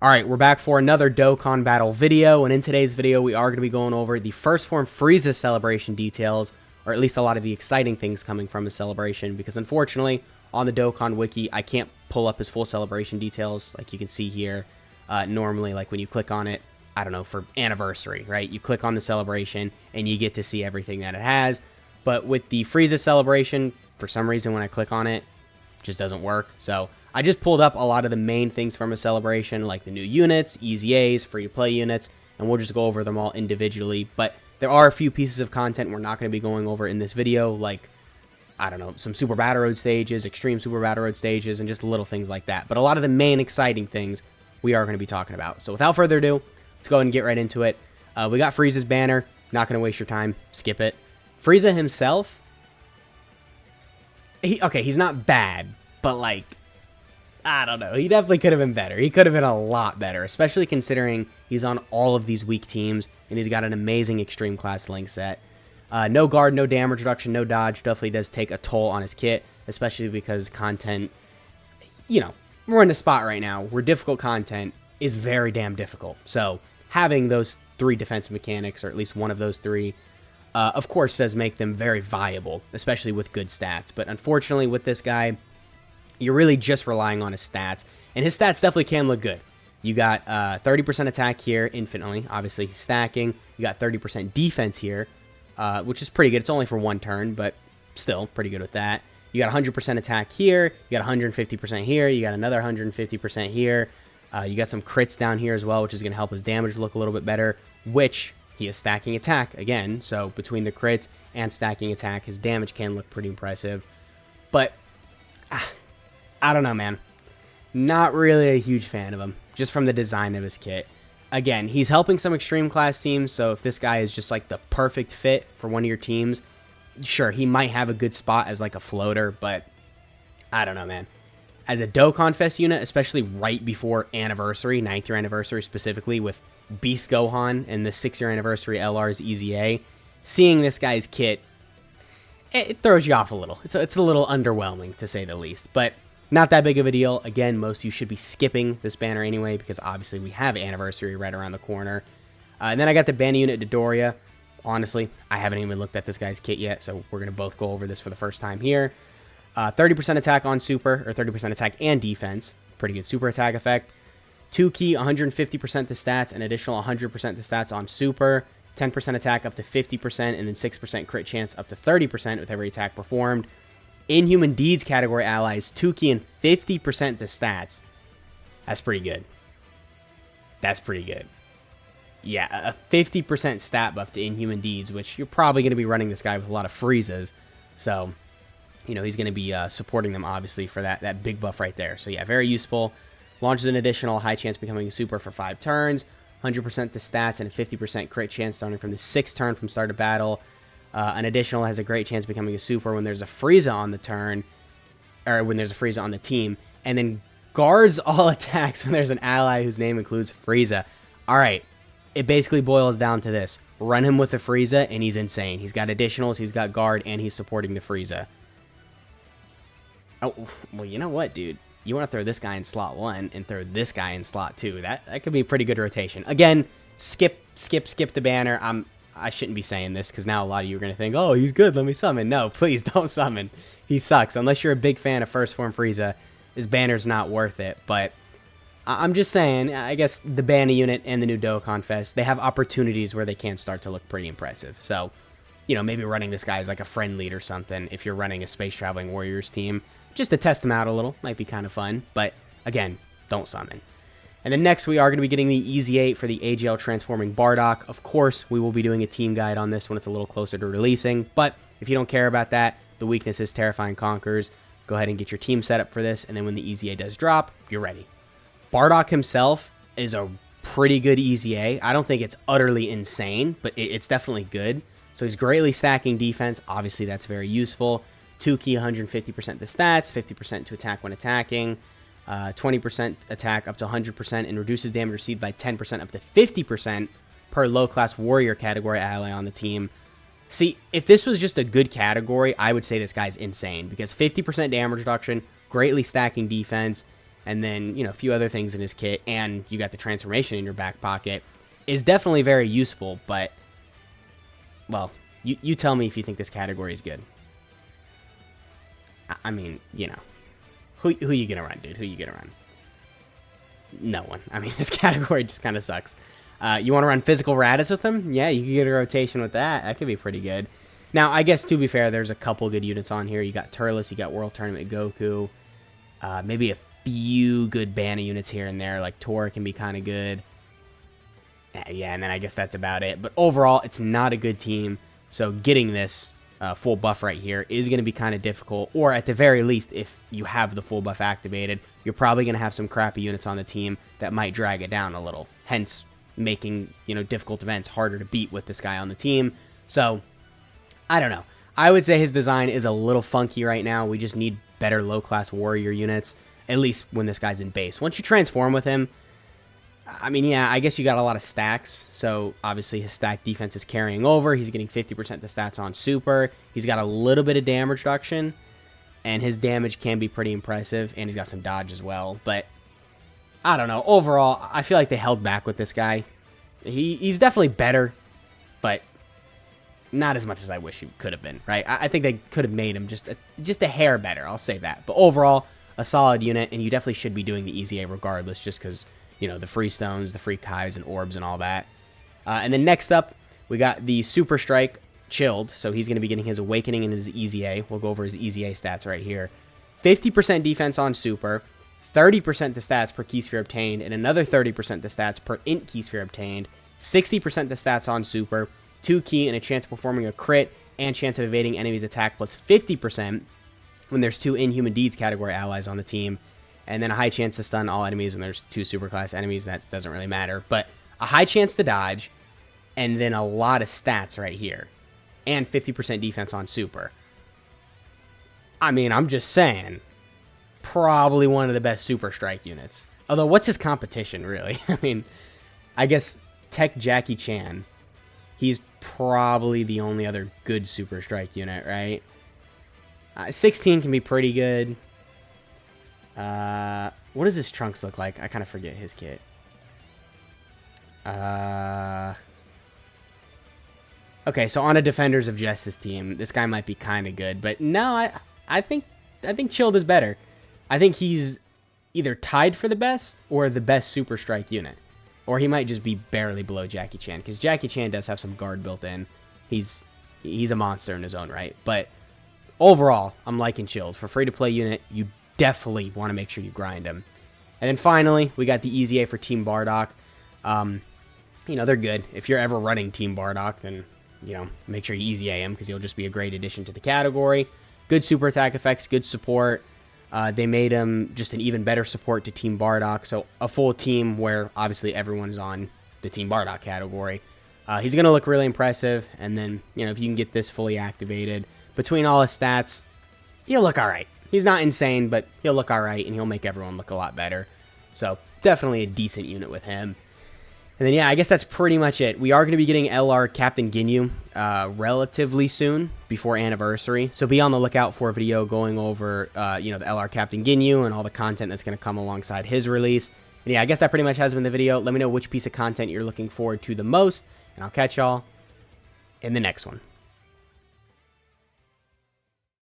Alright, we're back for another Dokkan Battle video, and in today's video we are going to be going over the first form Frieza celebration details, or at least a lot of the exciting things coming from his celebration, because unfortunately, on the Dokkan Wiki, I can't pull up his full celebration details, like you can see here. Normally, like when you click on it, I don't know, for anniversary, right? You click on the celebration, and you get to see everything that it has, but with the Frieza celebration, for some reason when I click on it, it just doesn't work, so I just pulled up a lot of the main things from a celebration, like the new units, Easy A's, free-to-play units, and we'll just go over them all individually. But there are a few pieces of content we're not going to be going over in this video, like, I don't know, some Super Battle Road stages, Extreme Super Battle Road stages, and just little things like that. But a lot of the main exciting things we are going to be talking about. So without further ado, let's go ahead and get right into it. We got Frieza's banner. Not going to waste your time. Skip it. Frieza himself, he's not bad, but like, I don't know. He definitely could have been better. He could have been a lot better, especially considering he's on all of these weak teams, and he's got an amazing Extreme Class Link set. No guard, no damage reduction, no dodge. Definitely does take a toll on his kit, especially because content, you know, we're in a spot right now where difficult content is very damn difficult. So having those three defensive mechanics, or at least one of those three, of course does make them very viable, especially with good stats. But unfortunately with this guy, you're really just relying on his stats, and his stats definitely can look good. You got 30% attack here infinitely. Obviously, he's stacking. You got 30% defense here, which is pretty good. It's only for one turn, but still pretty good with that. You got 100% attack here. You got 150% here. You got another 150% here. You got some crits down here as well, which is going to help his damage look a little bit better, which he is stacking attack again. So between the crits and stacking attack, his damage can look pretty impressive. But I don't know, man. Not really a huge fan of him, just from the design of his kit. Again, he's helping some Extreme Class teams, so if this guy is just like the perfect fit for one of your teams, sure, he might have a good spot as like a floater, but I don't know, man. As a Dokkan Fest unit, especially right before anniversary, 9th year anniversary specifically, with Beast Gohan and the 6th year anniversary LR's Easy A, seeing this guy's kit, it throws you off a little. It's a little underwhelming, to say the least, but not that big of a deal. Again, most of you should be skipping this banner anyway, because obviously we have anniversary right around the corner. And then I got the banner unit Dodoria. Honestly, I haven't even looked at this guy's kit yet, so we're going to both go over this for the first time here. 30% attack on super, or 30% attack and defense. Pretty good super attack effect. 2 key, 150% to stats, an additional 100% to stats on super. 10% attack up to 50%, and then 6% crit chance up to 30% with every attack performed. Inhuman Deeds category allies, 2 key and 50% to stats. That's pretty good. That's pretty good. Yeah, a 50% stat buff to Inhuman Deeds, which you're probably going to be running this guy with a lot of Friezas. So, you know, he's going to be supporting them, obviously, for that big buff right there. So, yeah, very useful. Launches an additional high chance becoming a super for 5 turns. 100% to stats and a 50% crit chance starting from the 6th turn from start of battle. An additional has a great chance of becoming a super when there's a Frieza on the turn, or when there's a Frieza on the team, and then guards all attacks when there's an ally whose name includes Frieza. All right, it basically boils down to this. Run him with a Frieza, and he's insane. He's got additionals, he's got guard, and he's supporting the Frieza. Oh, well, you know what, dude? You want to throw this guy in slot 1 and throw this guy in slot 2. That could be a pretty good rotation. Again, skip the banner. I shouldn't be saying this, because now a lot of you are going to think, oh, he's good, let me summon. No, please don't summon. He sucks. Unless you're a big fan of First Form Frieza, his banner's not worth it. But I'm just saying, I guess the banner unit and the new Dokkan Fest, they have opportunities where they can start to look pretty impressive. So, you know, maybe running this guy as like a friend lead or something if you're running a Space Traveling Warriors team, just to test them out a little. Might be kind of fun. But, again, don't summon. And then next, we are going to be getting the Easy 8 for the AGL Transforming Bardock. Of course, we will be doing a team guide on this when it's a little closer to releasing. But if you don't care about that, the weakness is Terrifying Conquers. Go ahead and get your team set up for this. And then when the Easy 8 does drop, you're ready. Bardock himself is a pretty good Easy 8. I don't think it's utterly insane, but it's definitely good. So he's greatly stacking defense. Obviously, that's very useful. 2 key, 150% to stats, 50% to attack when attacking. 20% attack up to 100% and reduces damage received by 10% up to 50% per low-class warrior category ally on the team. See, if this was just a good category, I would say this guy's insane, because 50% damage reduction, greatly stacking defense, and then, a few other things in his kit, and you got the transformation in your back pocket, is definitely very useful, but, well, you tell me if you think this category is good. I mean, who you gonna run, dude? Who you gonna run? No one. I mean, this category just kind of sucks. You want to run physical Raditz with him? Yeah, you can get a rotation with that. That could be pretty good. Now, I guess, to be fair, there's a couple good units on here. You got Turles, you got World Tournament Goku, maybe a few good Banner units here and there, like Tor can be kind of good. Yeah, and then I guess that's about it. But overall, it's not a good team, so getting this full buff right here is going to be kind of difficult, or at the very least, if you have the full buff activated, you're probably going to have some crappy units on the team that might drag it down a little, hence making, difficult events harder to beat with this guy on the team. So, I don't know. I would say his design is a little funky right now. We just need better low-class warrior units, at least when this guy's in base. Once you transform with him, I mean, yeah, I guess you got a lot of stacks. So, obviously, his stack defense is carrying over. He's getting 50% the stats on super. He's got a little bit of damage reduction, and his damage can be pretty impressive, and he's got some dodge as well. But, I don't know. Overall, I feel like they held back with this guy. He's definitely better, but not as much as I wish he could have been, right? I think they could have made him just a hair better, I'll say that. But overall, a solid unit, and you definitely should be doing the easy A regardless, just because, the free stones, the free Kais and orbs and all that. And then next up, we got the Super Strike Chilled, so he's going to be getting his Awakening and his Easy A. We'll go over his Easy A stats right here. 50% defense on Super, 30% the stats per key sphere obtained, and another 30% the stats per int key sphere obtained, 60% the stats on Super, 2 key and a chance of performing a crit, and chance of evading enemies' attack plus 50% when there's 2 Inhuman Deeds category allies on the team, and then a high chance to stun all enemies when there's 2 superclass enemies. That doesn't really matter, but a high chance to dodge, and then a lot of stats right here, and 50% defense on Super. I mean, I'm just saying, probably one of the best Super Strike units. Although, what's his competition, really? I mean, I guess Tech Jackie Chan, he's probably the only other good Super Strike unit, right? 16 can be pretty good. What does his Trunks look like? I kind of forget his kit. Okay, so on a Defenders of Justice team, this guy might be kind of good, but no, I think Chilled is better. I think he's either tied for the best or the best Super Strike unit. Or he might just be barely below Jackie Chan, because Jackie Chan does have some guard built in. He's a monster in his own right. But overall, I'm liking Chilled. For free-to-play unit, you definitely want to make sure you grind him. And then finally, we got the Easy A for Team Bardock. They're good. If you're ever running Team Bardock, then, make sure you Easy A him, because he'll just be a great addition to the category. Good super attack effects, good support. They made him just an even better support to Team Bardock, so a full team where obviously everyone's on the Team Bardock category. He's going to look really impressive, and then, if you can get this fully activated, between all his stats, he'll look alright. He's not insane, but he'll look alright, and he'll make everyone look a lot better. So, definitely a decent unit with him. And then, yeah, I guess that's pretty much it. We are going to be getting LR Captain Ginyu relatively soon, before Anniversary. So be on the lookout for a video going over, the LR Captain Ginyu and all the content that's going to come alongside his release. And yeah, I guess that pretty much has been the video. Let me know which piece of content you're looking forward to the most, and I'll catch y'all in the next one.